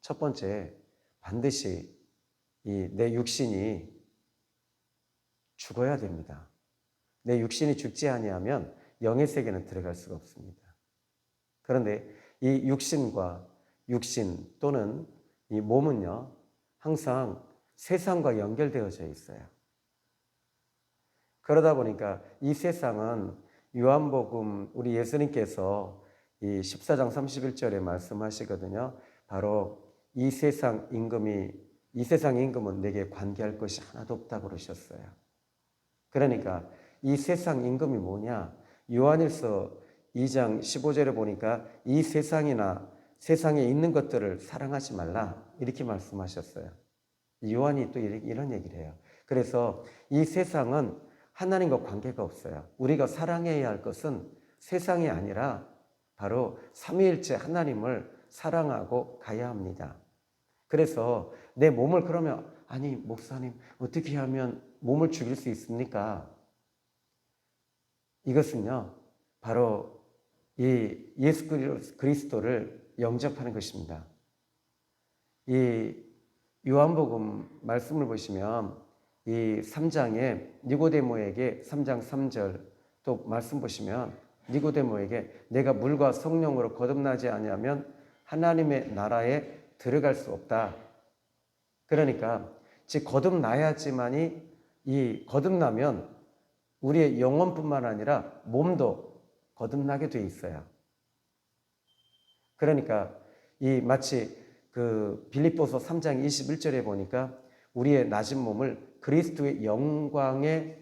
첫 번째, 반드시 이 내 육신이 죽어야 됩니다. 내 육신이 죽지 아니하면 영의 세계는 들어갈 수가 없습니다. 그런데 이 육신과 육신 또는 이 몸은요, 항상 세상과 연결되어져 있어요. 그러다 보니까 이 세상은 요한복음 우리 예수님께서 이 14장 31절에 말씀하시거든요. 바로 이 세상 임금은 내게 관계할 것이 하나도 없다고 그러셨어요. 그러니까 이 세상 임금이 뭐냐? 요한일서 2장 15절에 보니까 이 세상에 있는 것들을 사랑하지 말라 이렇게 말씀하셨어요. 요한이 또 이런 얘기를 해요. 그래서 이 세상은 하나님과 관계가 없어요. 우리가 사랑해야 할 것은 세상이 아니라 바로 삼위일체 하나님을 사랑하고 가야 합니다. 그래서 내 몸을 그러면 아니 목사님 어떻게 하면 몸을 죽일 수 있습니까? 이것은요 바로 이 예수 그리스도를 영접하는 것입니다. 이 요한복음 말씀을 보시면 이 3장에 니고데모에게 3장 3절 또 말씀 보시면 니고데모에게 내가 물과 성령으로 거듭나지 아니하면 하나님의 나라에 들어갈 수 없다. 그러니까 즉 거듭나야지만이 이 거듭나면 우리의 영혼뿐만 아니라 몸도 거듭나게 돼 있어요. 그러니까 이 마치 그 빌립보서 3장 21절에 보니까 우리의 낮은 몸을 그리스도의 영광의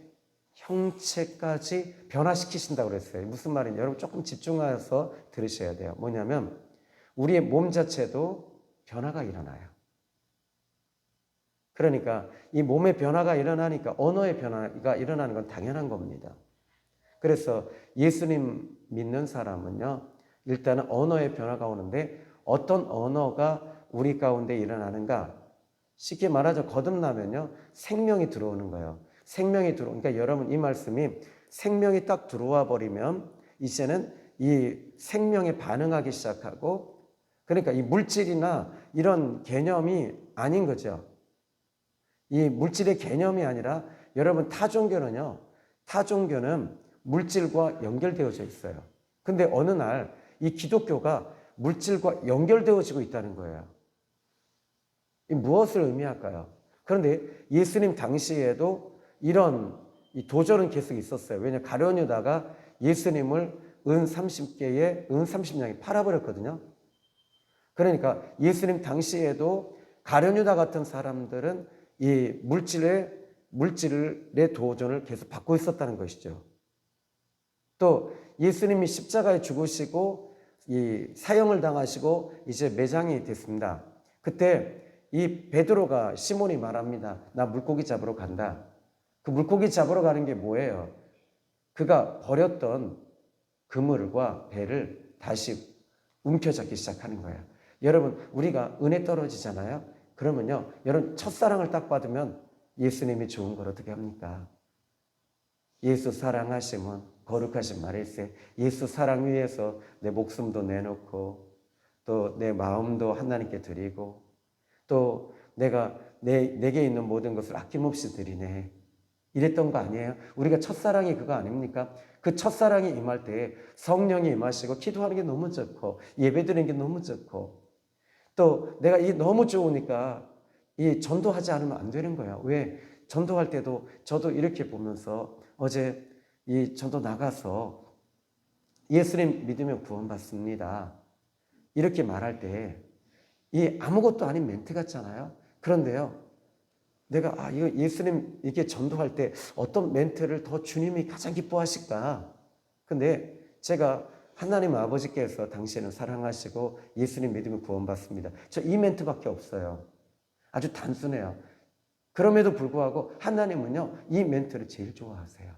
형체까지 변화시키신다고 그랬어요. 무슨 말이냐? 여러분 조금 집중해서 들으셔야 돼요. 뭐냐면 우리의 몸 자체도 변화가 일어나요. 그러니까 이 몸의 변화가 일어나니까 언어의 변화가 일어나는 건 당연한 겁니다. 그래서 예수님 믿는 사람은요, 일단은 언어의 변화가 오는데 어떤 언어가 우리 가운데 일어나는가? 쉽게 말하자 거듭나면요, 생명이 들어오는 거예요. 그러니까 여러분 이 말씀이 생명이 딱 들어와 버리면 이제는 이 생명에 반응하기 시작하고 그러니까 이 물질이나 이런 개념이 아닌 거죠. 이 물질의 개념이 아니라 여러분 타종교는 물질과 연결되어져 있어요. 근데 어느 날 이 기독교가 물질과 연결되어지고 있다는 거예요. 이 무엇을 의미할까요? 그런데 예수님 당시에도 이런 이 도전은 계속 있었어요. 왜냐하면 가룟 유다가 예수님을 은 30냥에 팔아버렸거든요. 그러니까 예수님 당시에도 가룟 유다 같은 사람들은 이 물질의 도전을 계속 받고 있었다는 것이죠. 또 예수님이 십자가에 죽으시고 이 사형을 당하시고 이제 매장이 됐습니다. 그때 이 베드로가 시몬이 말합니다. 나 물고기 잡으러 간다. 그 물고기 잡으러 가는 게 뭐예요? 그가 버렸던 그물과 배를 다시 움켜잡기 시작하는 거예요. 여러분 우리가 은혜 떨어지잖아요. 그러면요, 여러분 첫사랑을 딱 받으면 예수님이 좋은 걸 어떻게 합니까? 예수 사랑하시면 거룩하신 말일세. 예수 사랑 위해서 내 목숨도 내놓고 또 내 마음도 하나님께 드리고 또 내가 내게 있는 모든 것을 아낌없이 드리네. 이랬던 거 아니에요? 우리가 첫사랑이 그거 아닙니까? 그 첫사랑이 임할 때 성령이 임하시고 기도하는 게 너무 좋고 예배드리는 게 너무 좋고 또 내가 이 너무 좋으니까 이 전도하지 않으면 안 되는 거야. 왜? 전도할 때도 저도 이렇게 보면서 어제 이 전도 나가서 예수님 믿으면 구원받습니다. 이렇게 말할 때 이 아무것도 아닌 멘트 같잖아요. 그런데요, 내가 이거 예수님 이렇게 전도할 때 어떤 멘트를 더 주님이 가장 기뻐하실까? 근데 제가 하나님 아버지께서 당신을 사랑하시고 예수님 믿으면 구원받습니다. 저 이 멘트밖에 없어요. 아주 단순해요. 그럼에도 불구하고 하나님은요, 이 멘트를 제일 좋아하세요.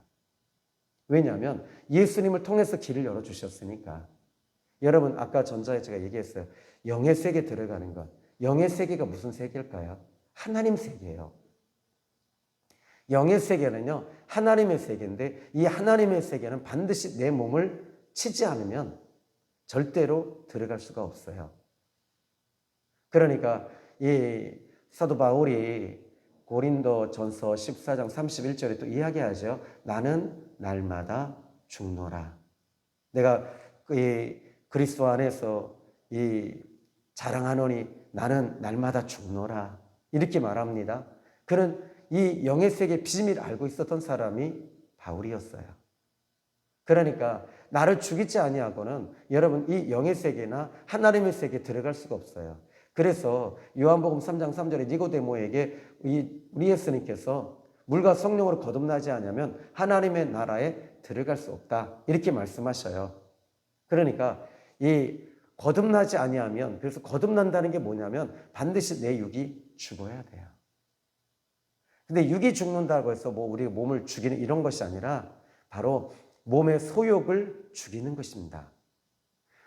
왜냐하면 예수님을 통해서 길을 열어주셨으니까. 여러분 아까 전자에 제가 얘기했어요. 영의 세계 들어가는 것. 영의 세계가 무슨 세계일까요? 하나님 세계예요. 영의 세계는요, 하나님의 세계인데 이 하나님의 세계는 반드시 내 몸을 치지 않으면 절대로 들어갈 수가 없어요. 그러니까 이 사도 바울이 고린도전서 14장 31절에 또 이야기하죠. 나는 날마다 죽노라. 내가 이 그리스도 안에서 이 자랑하노니 나는 날마다 죽노라. 이렇게 말합니다. 그는 이 영의 세계 비밀을 알고 있었던 사람이 바울이었어요. 그러니까 나를 죽이지 아니하고는 여러분 이 영의 세계나 하나님의 세계에 들어갈 수가 없어요. 그래서 요한복음 3장 3절에 니고데모에게 우리 예수님께서 물과 성령으로 거듭나지 않으면 하나님의 나라에 들어갈 수 없다. 이렇게 말씀하셔요. 그러니까 이 거듭나지 아니하면, 그래서 거듭난다는 게 뭐냐면 반드시 내 육이 죽어야 돼요. 근데 육이 죽는다고 해서 뭐 우리 몸을 죽이는 이런 것이 아니라 바로 몸의 소욕을 죽이는 것입니다.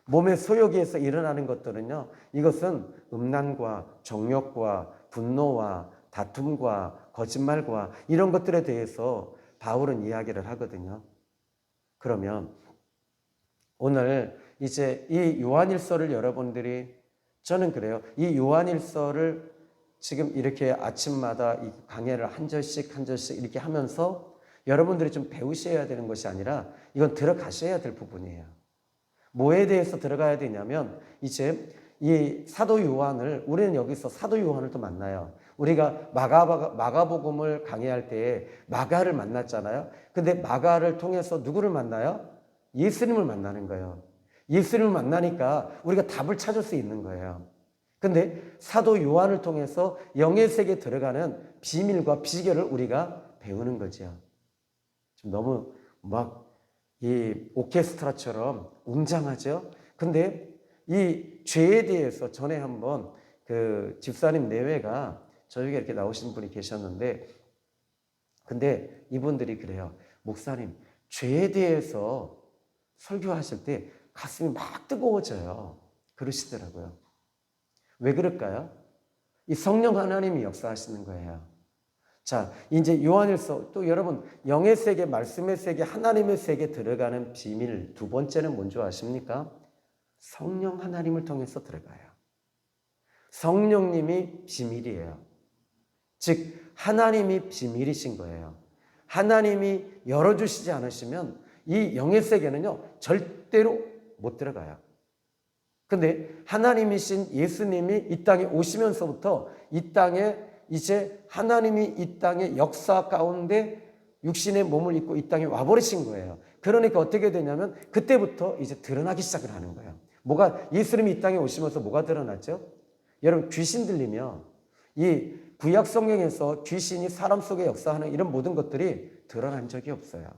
몸의 소욕에서 일어나는 것들은요, 이것은 음란과 정욕과 분노와 다툼과 거짓말과 이런 것들에 대해서 바울은 이야기를 하거든요. 그러면 오늘 이제 이 요한일서를 여러분들이, 저는 그래요. 이 요한일서를 지금 이렇게 아침마다 이 강해를 한 절씩 한 절씩 이렇게 하면서 여러분들이 좀 배우셔야 되는 것이 아니라 이건 들어가셔야 될 부분이에요. 뭐에 대해서 들어가야 되냐면 이제 이 사도 요한을, 우리는 여기서 사도 요한을 또 만나요. 우리가 마가복음을 강의할 때 마가를 만났잖아요. 근데 마가를 통해서 누구를 만나요? 예수님을 만나는 거예요. 예수님을 만나니까 우리가 답을 찾을 수 있는 거예요. 근데 사도 요한을 통해서 영의 세계에 들어가는 비밀과 비결을 우리가 배우는 거죠. 좀 너무 막 이 오케스트라처럼 웅장하죠. 근데 이 죄에 대해서 전에 한번 그 집사님 내외가 저에게 이렇게 나오신 분이 계셨는데, 근데 이분들이 그래요. 목사님, 죄에 대해서 설교하실 때 가슴이 막 뜨거워져요. 그러시더라고요. 왜 그럴까요? 이 성령 하나님이 역사하시는 거예요. 자, 이제 요한일서, 또 여러분 영의 세계, 말씀의 세계, 하나님의 세계에 들어가는 비밀 두 번째는 뭔지 아십니까? 성령 하나님을 통해서 들어가요. 성령님이 비밀이에요. 즉 하나님이 비밀이신 거예요. 하나님이 열어주시지 않으시면 이 영의 세계는요 절대로 못 들어가요. 근데 하나님이신 예수님이 이 땅에 오시면서부터 이 땅에 이제 하나님이 이 땅의 역사 가운데 육신의 몸을 입고 이 땅에 와버리신 거예요. 그러니까 어떻게 되냐면 그때부터 이제 드러나기 시작을 하는 거예요. 뭐가, 예수님이 이 땅에 오시면서 뭐가 드러났죠? 여러분 귀신 들리며 이 구약 성경에서 귀신이 사람 속에 역사하는 이런 모든 것들이 드러난 적이 없어요.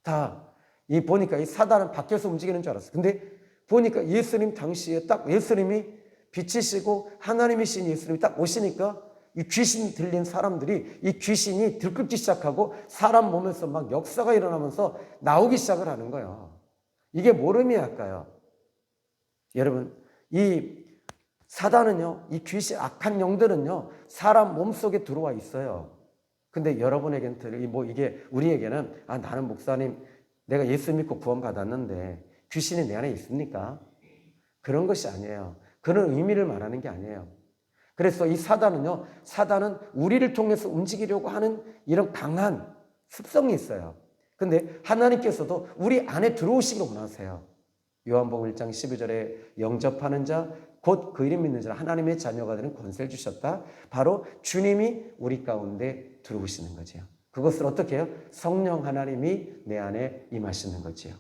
다 이 보니까 이 사단은 밖에서 움직이는 줄 알았어요. 근데 보니까 예수님 당시에 딱 예수님이 빛이시고 하나님이신 예수님이 딱 오시니까 이 귀신 들린 사람들이 이 귀신이 들끓기 시작하고 사람 몸에서 막 역사가 일어나면서 나오기 시작을 하는 거예요. 이게 뭘 의미할까요? 여러분, 이 사단은요, 이 귀신, 악한 영들은요, 사람 몸속에 들어와 있어요. 근데 여러분에게는, 이게 우리에게는, 아, 나는 목사님, 내가 예수 믿고 구원받았는데 귀신이 내 안에 있습니까? 그런 것이 아니에요. 그런 의미를 말하는 게 아니에요. 그래서 이 사단은요, 사단은 우리를 통해서 움직이려고 하는 이런 강한 습성이 있어요. 근데 하나님께서도 우리 안에 들어오시기를 원하세요. 요한복음 1장 12절에 영접하는 자, 곧 그 이름 믿는 자, 하나님의 자녀가 되는 권세를 주셨다. 바로 주님이 우리 가운데 들어오시는 거죠. 그것을 어떻게 해요? 성령 하나님이 내 안에 임하시는 거지요.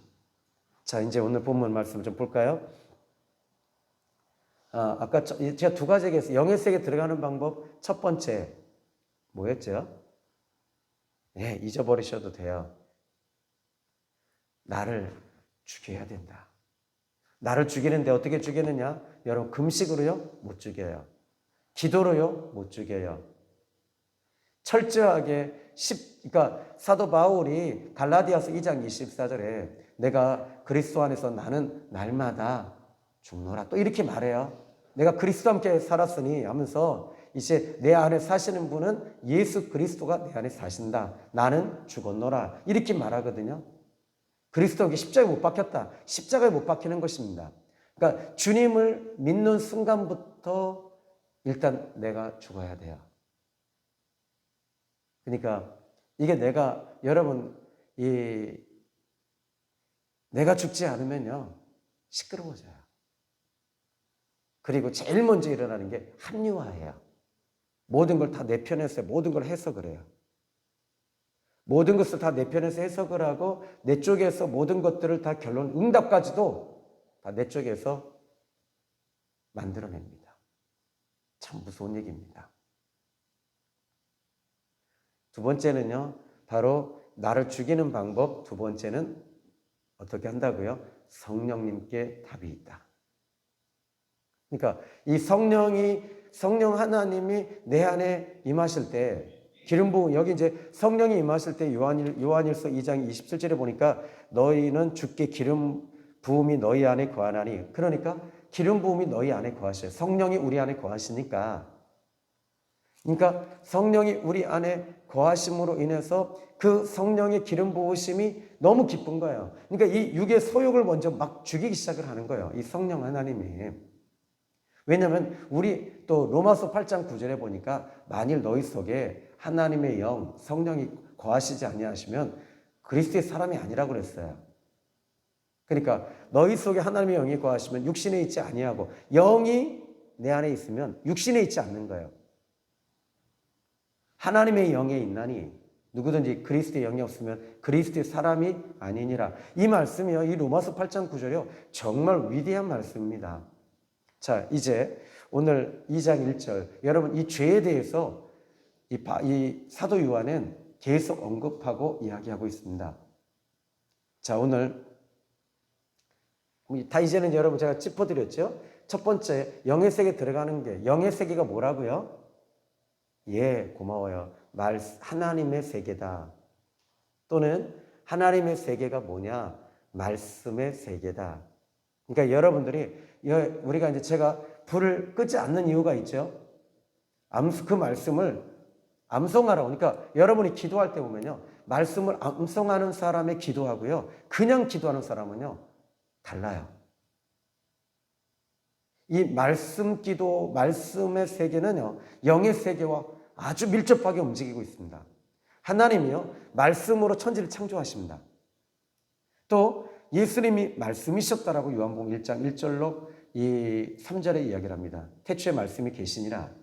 자, 이제 오늘 본문 말씀을 좀 볼까요? 아까 제가 두 가지 얘기했어요. 영의 세계에 들어가는 방법, 첫 번째 뭐였죠? 네, 잊어버리셔도 돼요. 나를 죽여야 된다. 나를 죽이는데 어떻게 죽이느냐? 여러분, 금식으로요? 못 죽여요. 기도로요? 못 죽여요. 철저하게 그러니까 사도 바울이 갈라디아서 2장 24절에 내가 그리스도 안에서 나는 날마다 죽노라 또 이렇게 말해요. 내가 그리스도와 함께 살았으니 하면서 이제 내 안에 사시는 분은 예수 그리스도가 내 안에 사신다. 나는 죽었노라 이렇게 말하거든요. 그리스도에게 십자가에 못 박혔다. 십자가에 못 박히는 것입니다. 그러니까 주님을 믿는 순간부터 일단 내가 죽어야 돼요. 그러니까 이게 여러분, 내가 죽지 않으면요, 시끄러워져요. 그리고 제일 먼저 일어나는 게 합리화예요. 모든 걸 다 내 편에서 모든 걸 해석을 해요. 모든 것을 다 내 편에서 해석을 하고 내 쪽에서 모든 것들을 다 응답까지도 다 내 쪽에서 만들어냅니다. 참 무서운 얘기입니다. 두 번째는요, 바로 나를 죽이는 방법. 두 번째는 어떻게 한다고요? 성령님께 답이 있다. 그러니까 이 성령 하나님이 내 안에 임하실 때, 기름 부음, 여기 이제 성령이 임하실 때 요한일서 2장 27절에 보니까 너희는 주께 기름 부음이 너희 안에 거하나니, 그러니까 기름 부음이 너희 안에 거하셔요. 성령이 우리 안에 거하시니까. 그러니까 성령이 우리 안에 거하심으로 인해서 그 성령의 기름 부으심이 너무 기쁜 거예요. 그러니까 이 육의 소욕을 먼저 막 죽이기 시작을 하는 거예요. 이 성령 하나님이. 왜냐하면 우리 또 로마서 8장 9절에 보니까 만일 너희 속에 하나님의 영, 성령이 거하시지 아니하시면 그리스도의 사람이 아니라고 그랬어요. 그러니까 너희 속에 하나님의 영이 거하시면 육신에 있지 아니하고, 영이 내 안에 있으면 육신에 있지 않는 거예요. 하나님의 영에 있나니 누구든지 그리스도의 영이 없으면 그리스도의 사람이 아니니라. 이 말씀이요, 이 로마서 8장 9절이요, 정말 위대한 말씀입니다. 자, 이제 오늘 2장 1절, 여러분 이 죄에 대해서 이 사도 요한은 계속 언급하고 이야기하고 있습니다. 자, 오늘 다 이제는 여러분 제가 짚어드렸죠. 첫 번째, 영의 세계 들어가는 게, 영의 세계가 뭐라고요? 예, 고마워요. 하나님의 세계다. 또는 하나님의 세계가 뭐냐? 말씀의 세계다. 그러니까 여러분들이, 우리가 이제 제가 불을 끄지 않는 이유가 있죠. 그 말씀을 암송하라고. 그러니까 여러분이 기도할 때 보면요, 말씀을 암송하는 사람의 기도하고요, 그냥 기도하는 사람은요, 달라요. 이 말씀 기도, 말씀의 세계는요, 영의 세계와 아주 밀접하게 움직이고 있습니다. 하나님이요, 말씀으로 천지를 창조하십니다. 또 예수님이 말씀이셨다라고 요한복음 1장 1절로 이 3절에 이야기를 합니다. 태초에 말씀이 계시니라.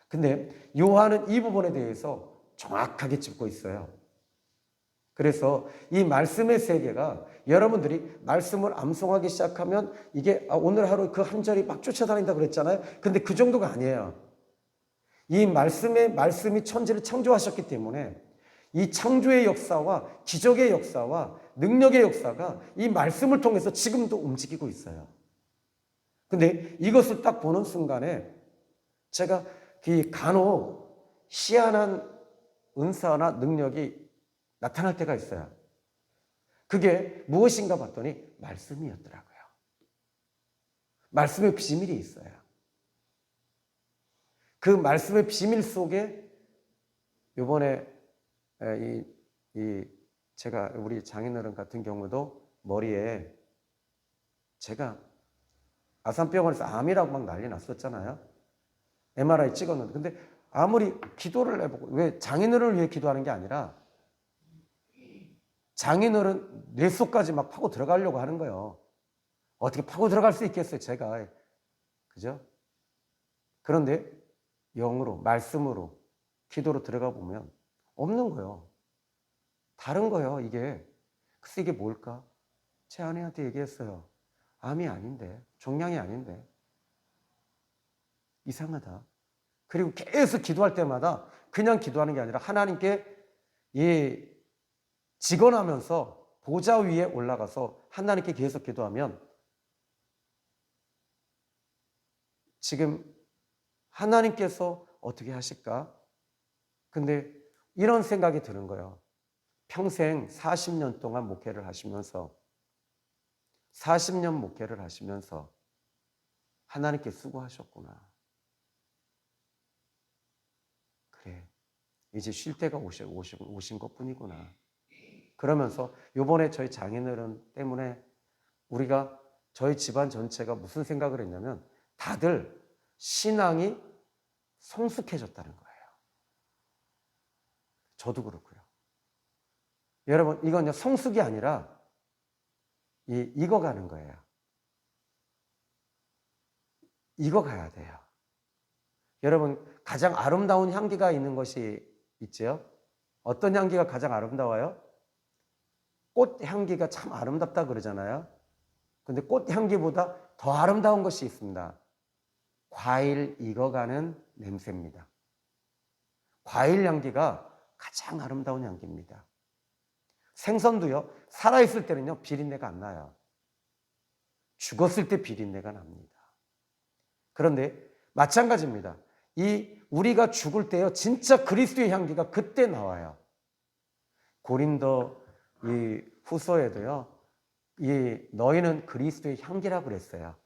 근데 요한은 이 부분에 대해서 정확하게 짚고 있어요. 그래서 이 말씀의 세계가, 여러분들이 말씀을 암송하기 시작하면 이게 오늘 하루 그 한 절이 막 쫓아다닌다 그랬잖아요. 근데 그 정도가 아니에요. 이 말씀이 천지를 창조하셨기 때문에 이 창조의 역사와 기적의 역사와 능력의 역사가 이 말씀을 통해서 지금도 움직이고 있어요. 근데 이것을 딱 보는 순간에 제가 간혹 희한한 은사나 능력이 나타날 때가 있어요. 그게 무엇인가 봤더니 말씀이었더라고요. 말씀의 비밀이 있어요. 그 말씀의 비밀 속에 요번에 제가 우리 장인어른 같은 경우도 머리에 제가 아산병원에서 암이라고 막 난리 났었잖아요. MRI 찍었는데, 근데 아무리 기도를 해보고, 왜 장인어른을 위해 기도하는 게 아니라 장인어른 뇌 속까지 막 파고 들어가려고 하는 거예요. 어떻게 파고 들어갈 수 있겠어요, 제가. 그죠? 그런데 영으로, 말씀으로, 기도로 들어가 보면 없는 거예요. 다른 거예요, 이게. 글쎄 이게 뭘까? 제 아내한테 얘기했어요. 암이 아닌데, 종양이 아닌데. 이상하다. 그리고 계속 기도할 때마다 그냥 기도하는 게 아니라 하나님께 직언하면서 보좌 위에 올라가서 하나님께 계속 기도하면 지금 하나님께서 어떻게 하실까? 근데 이런 생각이 드는 거예요. 평생 40년 동안 목회를 하시면서 40년 목회를 하시면서 하나님께 수고하셨구나. 그래, 이제 쉴 때가 오신 것뿐이구나. 그러면서 요번에 저희 장인어른 때문에 우리가 저희 집안 전체가 무슨 생각을 했냐면 다들 신앙이 성숙해졌다는 거예요. 저도 그렇고요. 여러분, 이건요, 성숙이 아니라 익어가는 거예요. 익어가야 돼요. 여러분, 가장 아름다운 향기가 있는 것이 있지요? 어떤 향기가 가장 아름다워요? 꽃 향기가 참 아름답다 그러잖아요. 근데 꽃 향기보다 더 아름다운 것이 있습니다. 과일 익어가는 냄새입니다. 과일 향기가 가장 아름다운 향기입니다. 생선도요, 살아있을 때는요, 비린내가 안 나요. 죽었을 때 비린내가 납니다. 그런데 마찬가지입니다. 우리가 죽을 때요, 진짜 그리스도의 향기가 그때 나와요. 고린도 후서에도요, 너희는 그리스도의 향기라고 그랬어요.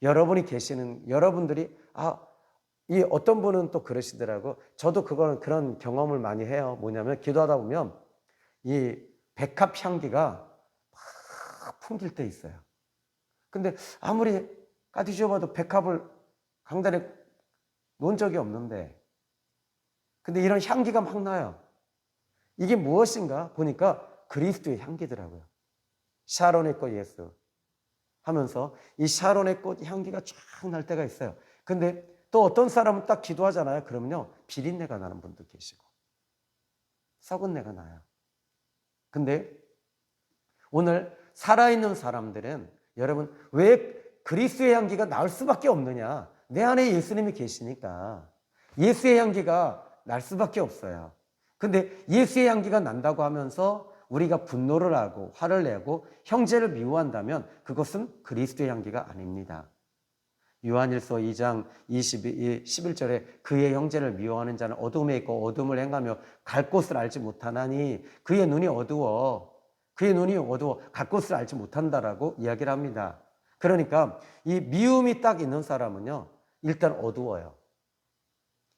여러분이 계시는, 여러분들이, 어떤 분은 또 그러시더라고. 저도 그런 경험을 많이 해요. 뭐냐면, 기도하다 보면, 이 백합 향기가 막 풍길 때 있어요. 근데 아무리 까디줘봐도 백합을 강단에 놓은 적이 없는데, 근데 이런 향기가 막 나요. 이게 무엇인가 보니까 그리스도의 향기더라고요. 샤론의 꽃 예수 하면서 이 샤론의 꽃 향기가 쫙 날 때가 있어요. 근데 또 어떤 사람은 딱 기도하잖아요. 그러면요, 비린내가 나는 분도 계시고 썩은 내가 나요. 근데 오늘 살아있는 사람들은, 여러분, 왜 그리스도의 향기가 날 수밖에 없느냐? 내 안에 예수님이 계시니까 예수의 향기가 날 수밖에 없어요. 근데 예수의 향기가 난다고 하면서 우리가 분노를 하고 화를 내고 형제를 미워한다면 그것은 그리스도의 향기가 아닙니다. 요한일서 2장 11절에 그의 형제를 미워하는 자는 어둠에 있고 어둠을 행하며 갈 곳을 알지 못하나니 그의 눈이 어두워 갈 곳을 알지 못한다라고 이야기를 합니다. 그러니까 이 미움이 딱 있는 사람은요, 일단 어두워요.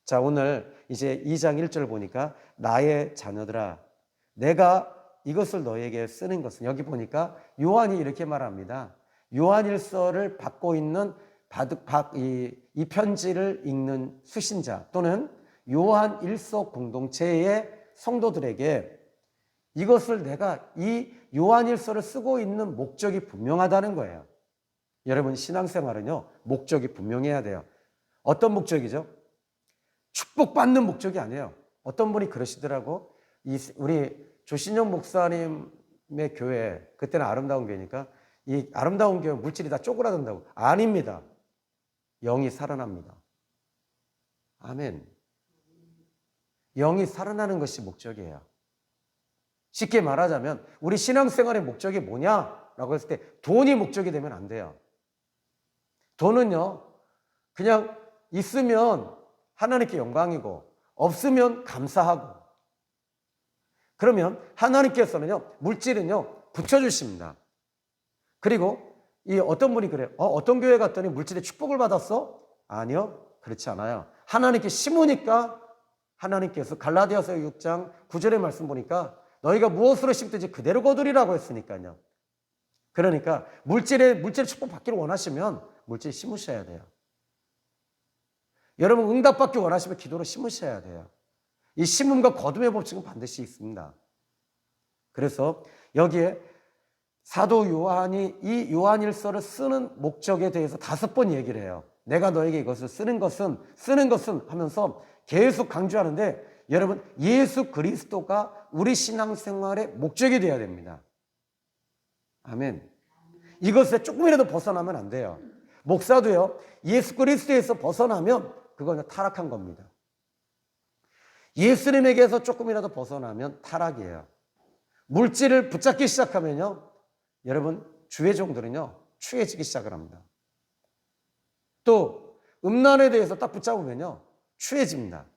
자, 오늘 이제 2장 1절 보니까 나의 자녀들아 내가 이것을 너에게 쓰는 것은, 여기 보니까 요한이 이렇게 말합니다. 요한일서를 받고 있는 이 편지를 읽는 수신자 또는 요한일서 공동체의 성도들에게 이것을 내가 이 요한일서를 쓰고 있는 목적이 분명하다는 거예요. 여러분, 신앙생활은요, 목적이 분명해야 돼요. 어떤 목적이죠? 축복받는 목적이 아니에요. 어떤 분이 그러시더라고. 우리 조신영 목사님의 교회, 그때는 아름다운 교회니까 이 아름다운 교회 물질이 다 쪼그라든다고. 아닙니다. 영이 살아납니다. 아멘. 영이 살아나는 것이 목적이에요. 쉽게 말하자면 우리 신앙생활의 목적이 뭐냐라고 했을 때 돈이 목적이 되면 안 돼요. 돈은요, 그냥 있으면 하나님께 영광이고 없으면 감사하고, 그러면 하나님께서는요, 물질은요, 붙여주십니다. 그리고 어떤 분이 그래요. 어떤 교회 갔더니 물질에 축복을 받았어? 아니요, 그렇지 않아요. 하나님께 심으니까 하나님께서 갈라디아서 6장 9절의 말씀 보니까 너희가 무엇으로 심든지 그대로 거두리라고 했으니까요. 그러니까 물질의 축복 받기를 원하시면 물질 심으셔야 돼요. 여러분, 응답받기 원하시면 기도로 심으셔야 돼요. 이 심음과 거둠의 법칙은 반드시 있습니다. 그래서 여기에 사도 요한이 이 요한일서를 쓰는 목적에 대해서 5번 얘기를 해요. 내가 너에게 이것을 쓰는 것은 하면서 계속 강조하는데, 여러분, 예수 그리스도가 우리 신앙생활의 목적이 되어야 됩니다. 아멘. 이것에 조금이라도 벗어나면 안 돼요. 목사도요, 예수 그리스도에서 벗어나면 그거는 타락한 겁니다. 예수님에게서 조금이라도 벗어나면 타락이에요. 물질을 붙잡기 시작하면요, 여러분, 주의 종들은요, 추해지기 시작을 합니다. 또 음란에 대해서 딱 붙잡으면요, 추해집니다.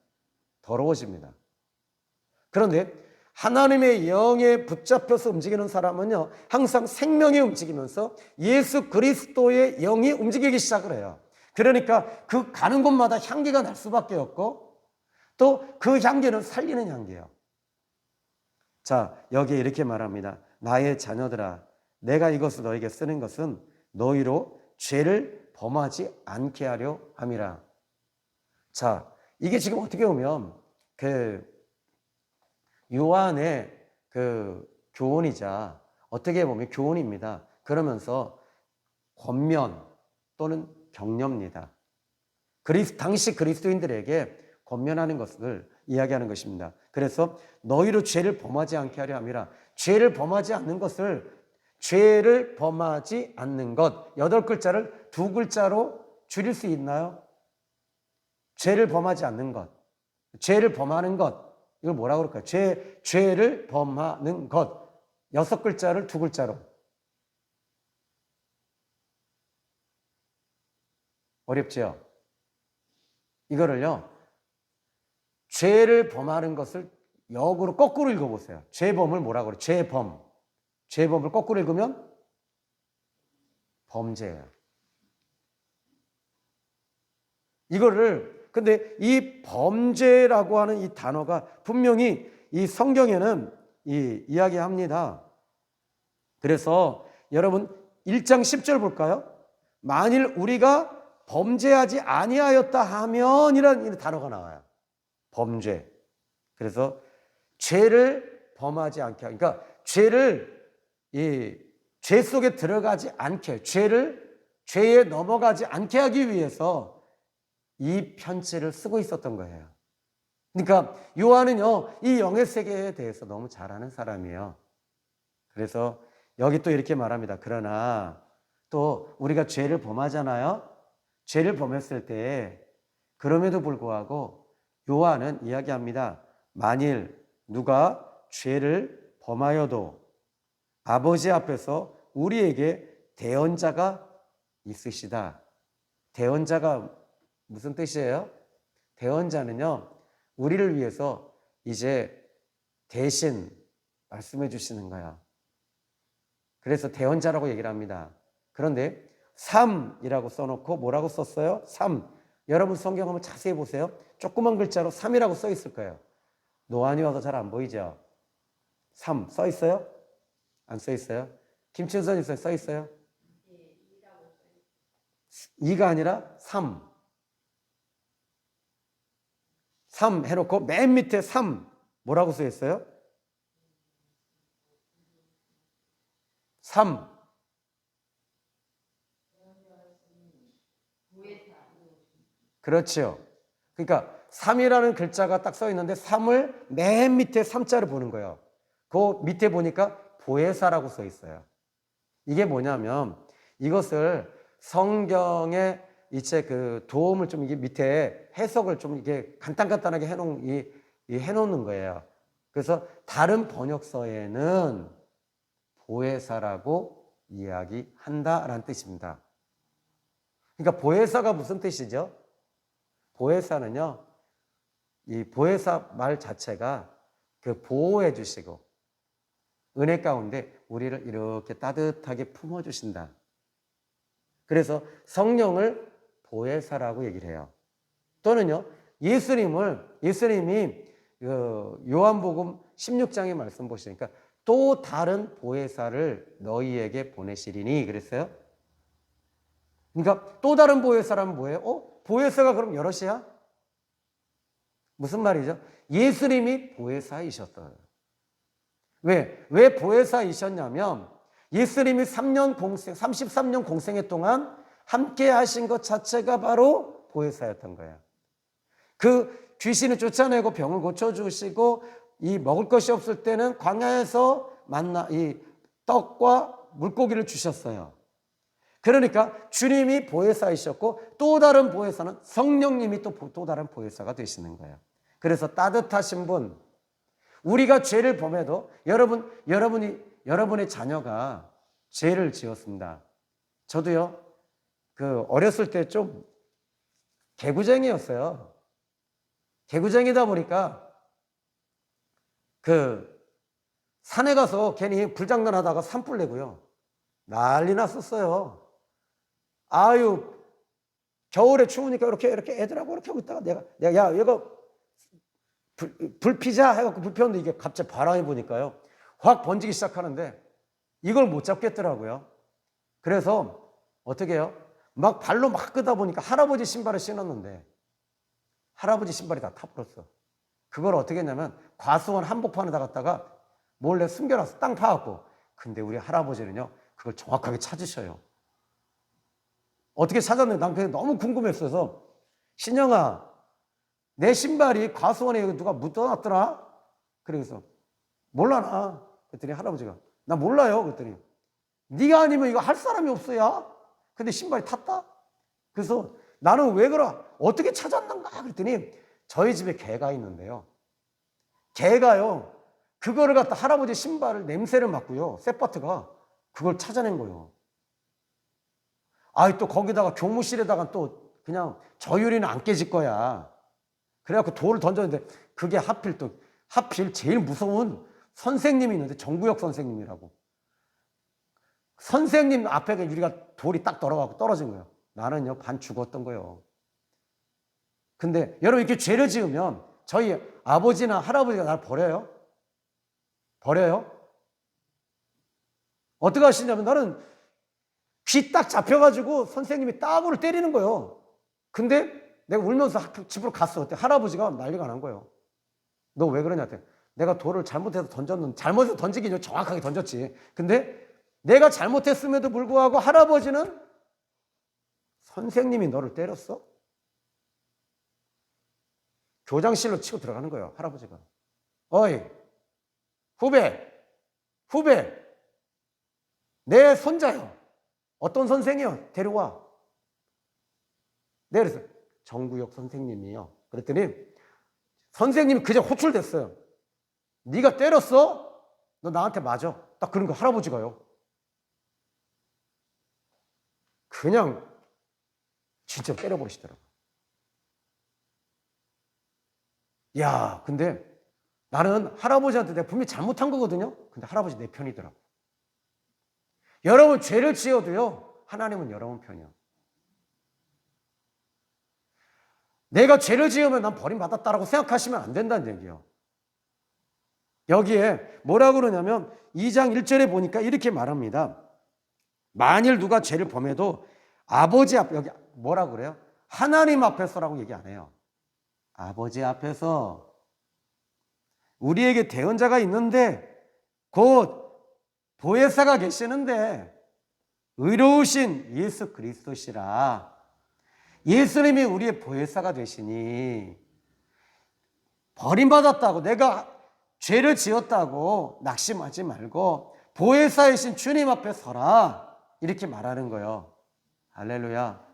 더러워집니다. 그런데 하나님의 영에 붙잡혀서 움직이는 사람은요, 항상 생명이 움직이면서 예수 그리스도의 영이 움직이기 시작을 해요. 그러니까 그 가는 곳마다 향기가 날 수밖에 없고, 또 그 향기는 살리는 향기예요. 자, 여기에 이렇게 말합니다. 나의 자녀들아, 내가 이것을 너에게 쓰는 것은 너희로 죄를 범하지 않게 하려 함이라. 자, 이게 지금 어떻게 보면 요한의 교훈이자 어떻게 보면 교훈입니다. 그러면서 권면 또는 격려입니다. 당시 그리스도인들에게 권면하는 것을 이야기하는 것입니다. 그래서 너희로 죄를 범하지 않게 하려 함이라. 죄를 범하지 않는 것 8글자를 2글자로 줄일 수 있나요? 죄를 범하지 않는 것, 죄를 범하는 것, 이걸 뭐라고 그럴까요? 죄를 범하는 것 6글자를 2글자로. 어렵죠? 이거를요, 죄를 범하는 것을 역으로 거꾸로 읽어보세요. 죄범을 뭐라고 그래요? 죄범. 죄범을 거꾸로 읽으면 범죄예요. 근데 이 범죄라고 하는 이 단어가 분명히 이 성경에는 이야기합니다. 그래서 여러분 1장 10절 볼까요? 만일 우리가 범죄하지 아니하였다 하면 이라는 단어가 나와요. 범죄. 그래서 죄를 범하지 않게, 그러니까 죄 속에 들어가지 않게, 죄에 넘어가지 않게 하기 위해서 이 편지를 쓰고 있었던 거예요. 그러니까 요한은요, 이 영의 세계에 대해서 너무 잘 아는 사람이에요. 그래서 여기 또 이렇게 말합니다. 그러나 또 우리가 죄를 범하잖아요. 죄를 범했을 때 그럼에도 불구하고 요한은 이야기합니다. 만일 누가 죄를 범하여도 아버지 앞에서 우리에게 대언자가 있으시다. 대언자가 무슨 뜻이에요? 대언자는요, 우리를 위해서 이제 대신 말씀해 주시는 거야. 그래서 대언자라고 얘기를 합니다. 그런데 3이라고 써놓고 뭐라고 썼어요? 3. 여러분 성경 한번 자세히 보세요. 조그만 글자로 3이라고 써 있을 거예요. 노안이 와서 잘 안 보이죠? 3 써 있어요? 안 써 있어요? 김춘선 있어요? 써 있어요? 2가 아니라 3. 3 해놓고 맨 밑에 3 뭐라고 써 있어요? 3. 그렇죠. 그러니까 3이라는 글자가 딱 써 있는데 3을 맨 밑에 3자를 보는 거예요. 그 밑에 보니까 보혜사라고 써 있어요. 이게 뭐냐면 이것을 성경에 이제 도움을 좀 이게 밑에 해석을 좀 이게 간단하게 해놓는 거예요. 그래서 다른 번역서에는 보혜사라고 이야기한다라는 뜻입니다. 그러니까 보혜사가 무슨 뜻이죠? 보혜사는요, 이 보혜사 말 자체가 보호해 주시고 은혜 가운데 우리를 이렇게 따뜻하게 품어주신다. 그래서 성령을 보혜사라고 얘기를 해요. 또는요, 예수님이 요한복음 16장의 말씀 보시니까 또 다른 보혜사를 너희에게 보내시리니 그랬어요. 그러니까 또 다른 보혜사라면 뭐예요? 보혜사가 그럼 여럿이야? 무슨 말이죠? 예수님이 보혜사이셨어요. 왜 보혜사이셨냐면 예수님이 33년 공생애 동안 함께 하신 것 자체가 바로 보혜사였던 거예요. 귀신을 쫓아내고 병을 고쳐주시고 이 먹을 것이 없을 때는 광야에서 이 떡과 물고기를 주셨어요. 그러니까 주님이 보혜사이셨고 또 다른 보혜사는 성령님이 또 다른 보혜사가 되시는 거예요. 그래서 따뜻하신 분, 우리가 죄를 범해도 여러분의 자녀가 죄를 지었습니다. 저도요, 어렸을 때 좀 개구쟁이였어요. 개구쟁이다 보니까 산에 가서 괜히 불장난 하다가 산불 내고요. 난리 났었어요. 아유, 겨울에 추우니까 이렇게 애들하고 이렇게 하고 있다가 내가 야, 이거 불 피자 해갖고 불 피웠는데 이게 갑자기 바람이 부니까요. 확 번지기 시작하는데 이걸 못 잡겠더라고요. 그래서 어떻게 해요? 막 발로 막 끄다 보니까 할아버지 신발을 신었는데 할아버지 신발이 다 타버렸어. 그걸 어떻게 했냐면 과수원 한복판에다 갖다가 몰래 숨겨놨어. 땅 파갖고. 근데 우리 할아버지는요, 그걸 정확하게 찾으셔요. 어떻게 찾았는데 난 그게 너무 궁금했어서, 신영아, 내 신발이 과수원에 누가 묻어놨더라? 그래서 몰라 나. 그랬더니 할아버지가 나 몰라요. 그랬더니 네가 아니면 이거 할 사람이 없어야. 근데 신발이 탔다? 그래서 나는 왜 그래? 어떻게 찾았는가? 그랬더니 저희 집에 개가 있는데요. 개가요, 그거를 갖다 할아버지 신발을 냄새를 맡고요, 쌔바트가 그걸 찾아낸 거예요. 또 거기다가 교무실에다가 또 그냥 저유리는 안 깨질 거야. 그래갖고 돌을 던졌는데 그게 하필 제일 무서운 선생님이 있는데, 정구역 선생님이라고. 선생님 앞에 유리가 돌이 딱 떨어진 거예요. 나는요, 반 죽었던 거예요. 근데 여러분, 이렇게 죄를 지으면 저희 아버지나 할아버지가 나를 버려요? 버려요? 어떻게 하시냐면, 나는 귀 딱 잡혀가지고 선생님이 따구를 때리는 거예요. 근데 내가 울면서 집으로 갔어. 그때 할아버지가 난리가 난 거예요. 너 왜 그러냐 했더니, 내가 돌을 잘못해서 던졌는데, 잘못해서 던지긴 정확하게 던졌지. 근데 내가 잘못했음에도 불구하고 할아버지는 선생님이 너를 때렸어? 교장실로 치고 들어가는 거예요, 할아버지가. 어이, 후배, 내 손자요. 어떤 선생이요? 데려와. 네, 그래서 정구역 선생님이요. 그랬더니 선생님이 그저 호출됐어요. 네가 때렸어? 너 나한테 맞아. 딱 그런 거 할아버지가요. 그냥 진짜 때려버리시더라고요. 야, 근데 나는 할아버지한테 내가 분명히 잘못한 거거든요. 근데 할아버지 내 편이더라고. 여러분, 죄를 지어도요, 하나님은 여러분 편이야. 내가 죄를 지으면 난 버림받았다라고 생각하시면 안 된다는 얘기예요. 여기에 뭐라 그러냐면 2장 1절에 보니까 이렇게 말합니다. 만일 누가 죄를 범해도 아버지 앞, 여기 뭐라 그래요? 하나님 앞에서라고 얘기 안 해요. 아버지 앞에서 우리에게 대언자가 있는데, 곧 보혜사가 계시는데 의로우신 예수 그리스도시라. 예수님이 우리의 보혜사가 되시니, 버림받았다고, 내가 죄를 지었다고 낙심하지 말고 보혜사이신 주님 앞에 서라, 이렇게 말하는 거예요. 할렐루야.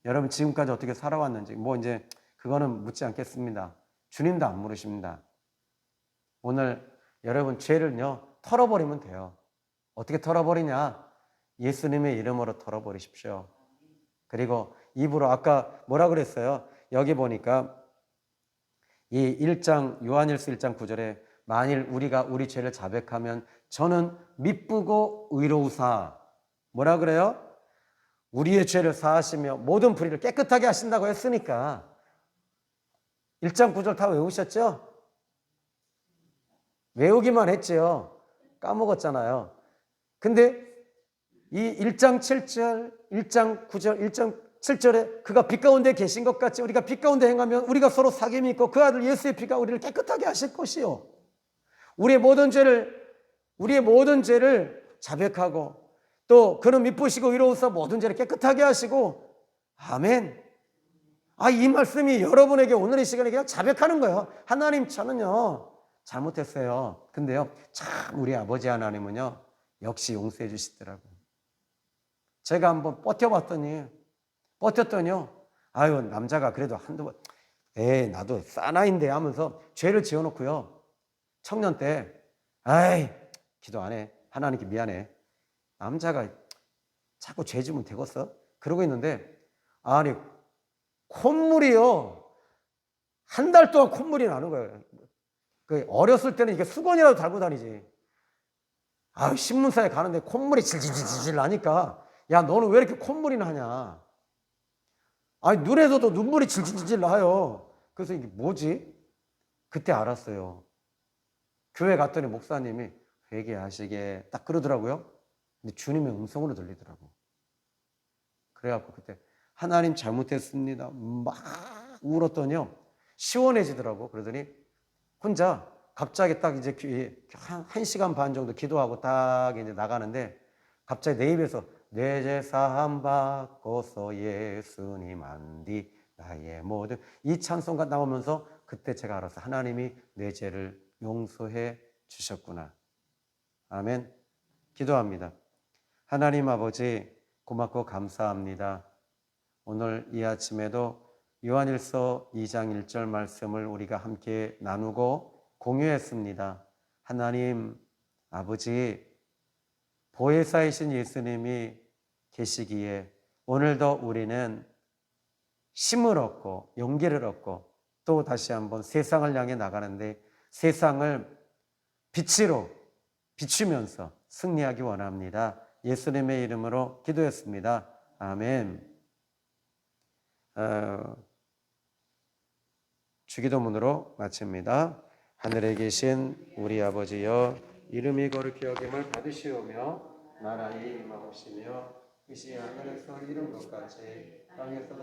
여러분, 지금까지 어떻게 살아왔는지 이제 그거는 묻지 않겠습니다. 주님도 안 물으십니다. 오늘 여러분, 죄를요 털어버리면 돼요. 어떻게 털어버리냐? 예수님의 이름으로 털어버리십시오. 그리고 입으로, 아까 뭐라 그랬어요? 여기 보니까 이 1장, 요한일서 1장 9절에 만일 우리가 우리 죄를 자백하면 저는 미쁘고 의로우사, 뭐라 그래요? 우리의 죄를 사하시며 모든 불의를 깨끗하게 하신다고 했으니까 1장 9절 다 외우셨죠? 외우기만 했죠. 까먹었잖아요. 근데 이 1장 7절, 1장 9절, 1장 7절에 그가 빛 가운데 계신 것 같이 우리가 빛 가운데 행하면 우리가 서로 사귐이 있고 그 아들 예수의 피가 우리를 깨끗하게 하실 것이요. 우리의 모든 죄를 자백하고 또 그는 미쁘시고 의로우사 모든 죄를 깨끗하게 하시고, 아멘. 이 말씀이 여러분에게 오늘 이 시간에 그냥 자백하는 거예요. 하나님, 저는요 잘못했어요. 근데요, 참 우리 아버지 하나님은요 역시 용서해 주시더라고요. 제가 한번 버텨봤더니요, 남자가 그래도 한두 번, 나도 사나인데 하면서 죄를 지어놓고요, 청년 때, 기도 안 해. 하나님께 미안해. 남자가 자꾸 죄 지으면 되겠어? 그러고 있는데, 콧물이요, 한 달 동안 콧물이 나는 거예요. 어렸을 때는 이게 수건이라도 달고 다니지. 신문사에 가는데 콧물이 질질질질 나니까, 야, 너는 왜 이렇게 콧물이 나냐? 눈에서도 눈물이 질질질 나요. 그래서 이게 뭐지? 그때 알았어요. 교회 갔더니 목사님이, 회개하시게 딱 그러더라고요. 근데 주님의 음성으로 들리더라고. 그래갖고 그때 하나님 잘못했습니다. 막 울었더니요. 시원해지더라고. 그러더니 혼자 갑자기 딱 이제 한 시간 반 정도 기도하고 딱 이제 나가는데 갑자기 내 입에서 내 죄 사함 받고서 예수님 안디 나의 모든 이 찬송가 나오면서 그때 제가 알았어. 하나님이 내 죄를 용서해 주셨구나. 아멘. 기도합니다. 하나님 아버지 고맙고 감사합니다. 오늘 이 아침에도 요한일서 2장 1절 말씀을 우리가 함께 나누고 공유했습니다. 하나님 아버지 보혜사이신 예수님이 계시기에 오늘도 우리는 힘을 얻고 용기를 얻고 또 다시 한번 세상을 향해 나가는데 세상을 빛으로 비추면서 승리하기 원합니다. 예수님의 이름으로 기도했습니다. 아멘. 주기도문으로 마칩니다. 하늘에 계신 우리 아버지여 이름이 거룩히 여김을 받으시오며 나라의 임하옵시며 뜻이 하늘에서 이룬 것 같이 땅에서도